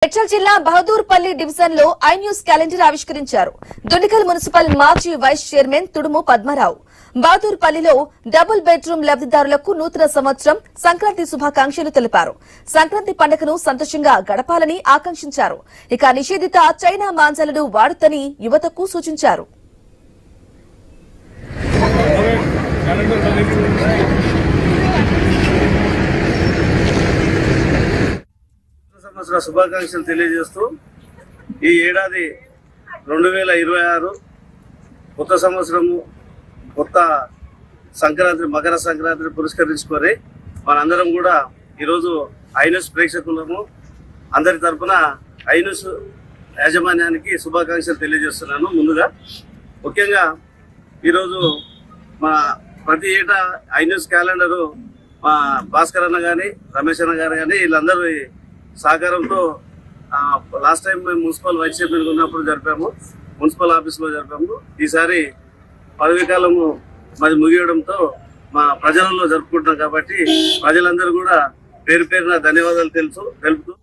మేడ్చల్ జిల్లా బహదూర్పల్లి డివిజన్ లో I News calendar ఆవిష్కరించారు. దుండిగల్ మున్సిపల్ మాజీ వైస్ చైర్మన్ తుడుము పద్మరావు బహదూర్పల్లిలో డబుల్ బెడ్రూమ్ లబ్దిదారులకు నూతన సంవత్సరం సంక్రాంతి శుభాకాంక్షలు తెలిపారు. సంక్రాంతి పండుగను సంతోషంగా గడపాలని ఆకాంక్షించారు. ఇక నిషేధిత చైనా మాంసాలను వాడొద్దని యువతకు సూచించారు. శుభాకాంక్షలు తెలియజేస్తూ ఈ ఏడాది 2026 కొత్త సంవత్సరము కొత్త సంక్రాంతి మకర సంక్రాంతిని పురస్కరించుకొని మనందరం కూడా ఈరోజు ఐ న్యూస్ ప్రేక్షకులము అందరి తరఫున ఐ న్యూస్ యాజమాన్యానికి శుభాకాంక్షలు తెలియజేస్తున్నాను. ముందుగా ముఖ్యంగా ఈరోజు మా ప్రతి ఏటా ఐ న్యూస్ క్యాలెండరు మా భాస్కర్ అన్న కానీ రమేష్ అన్న గారు కానీ వీళ్ళందరూ సహకారంతో లాస్ట్ టైం మేము మున్సిపల్ వైస్ చైర్మన్ ఉన్నప్పుడు జరిపాము, మున్సిపల్ ఆఫీస్లో జరిపాము. ఈసారి పదవీకాలము మరి ముగియడంతో మా ప్రజలలో జరుపుకుంటున్నాం కాబట్టి ప్రజలందరూ కూడా పేరు పేరున ధన్యవాదాలు తెలుపుతూ